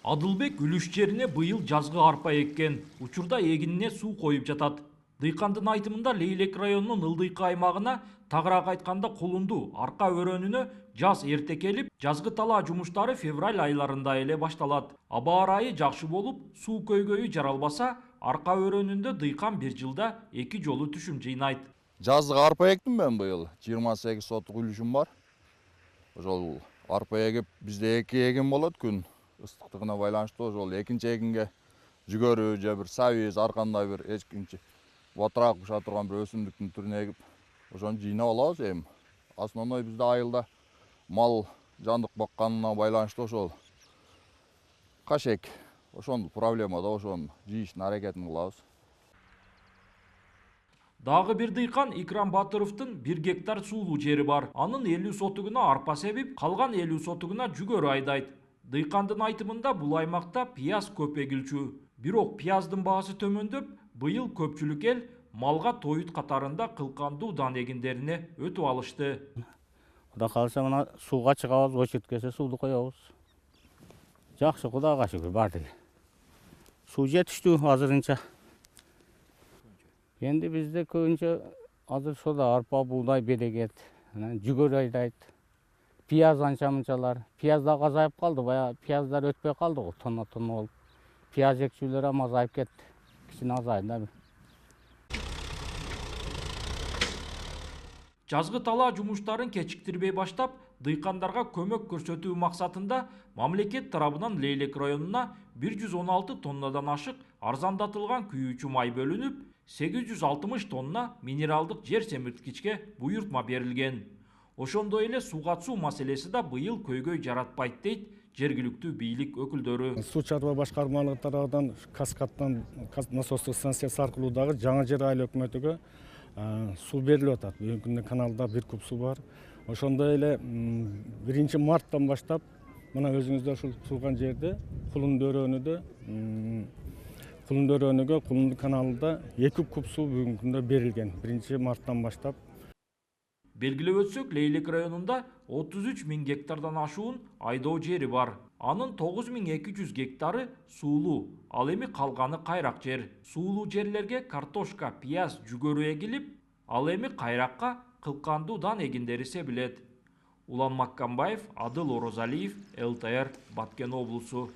Адылбек үлүш жерине быйыл жазгы арпа эккен. Учурда эгинине суу коюп жатат. Дыйкандын айтымында Лейлек районунун Ылдыйкы аймагына, тагыраак айтканда Кулунду арка өрөөнүнө жаз эрте келип, жазгы талаа жумуштары февраль айларында эле башталат. Аба ырайы жакшы болуп, суу көйгөйү жаралбаса, арка өрөөнүндө дыйкан бир жылда 2 жолу түшүм жыйнайт. Жаздык арпа эктим мен быйыл. 28 сотук үлүшүм бар. Ошол арпа эгип бизде 2 эгин болот күн ыстыктыгына байланыштуу. Ошол экинчи эгинге жүгөрү же бир сабиз ар кандай бир эчкинчи батыраак быша турган бир өсүмдүктүн түрүн эгип ошону жыйнап алабыз эми. Основной бизде айылда мал жандык бакканына байланыштуу ошол кашек. Ошондо проблема да, ошону жыйыштын аракетин кылабыз. Дагы бир дыйкан Икрам Батыровдун 1 гектар суулуу жери бар. Анын 50 сотугуна арпа себип, калган 50 сотугуна жүгөрү айдайт. Дыйкандын айтымында бул аймакта пияз көп эгилчү. Бирок пияздын баасы төмөндөп, быйыл көпчүлүк эл малга тоют катарында кылкандуу дан эгиндерине өтүп алышты. Кудай кааласа мына сууга чыгабыз, очередь келсе сууду коебуз. Жакшы, Кудайга шүгүр, бар деле. Суу жетиштүү азырынча. Енді бізде көбінше азыр сода арпа, буğday берекет, жүгөр айдайт, пияз анча-мынчалар. Пияз да азайып қалды, бая пияздар өтпей қалды ғой, тонна болып. Пияз екшүүлөр ам азайып кетти, кичине азайды. Жазгы талаа жумуштарын кечиктирбей баштап, дыйкандарга көмөк көрсөтүү максатында мамлекет тарабынан Лейлек районуна 116 тоннадан ашык арзандатылган күйүүчү май бөлүнүп, 860 тонна минералдык жер семирткичке буйртма берилген. Ошондой эле сууга суу маселеси да быйыл көйгөй жаратпайт дейт жергиликтүү бийлик өкүлдөрү. Суу чарба башкармалыгы тарабынан Каскадтан насостук станциясы аркылуу дагы Жаңы Жер айыл өкмөтүгө суу берилип атат. Бүгүнкү күндө каналда 1 куб суу бар. Ошондой эле 1 марттан баштап мына өзүңүздөр ушул турган жерде Кулунду өрөөнүгө Кулунду каналында 2 куб суу бүгүнкү күндө берилген 1 марттан баштап. Белгилеп өтсөк, Лейлек районунда 33 000 гектардан ашуун айдоо жери бар. Анын 9200 гектары суулуу, ал эми калганы кайрак жер. Суулуу жерлерге картошка, пияз, жүгөрү эгилип, ал эми кайракка кылкандуу дан эгиндери себилет. Улан Маккамбаев, Адыл Орозалиев, ЛТР, Баткен облусу.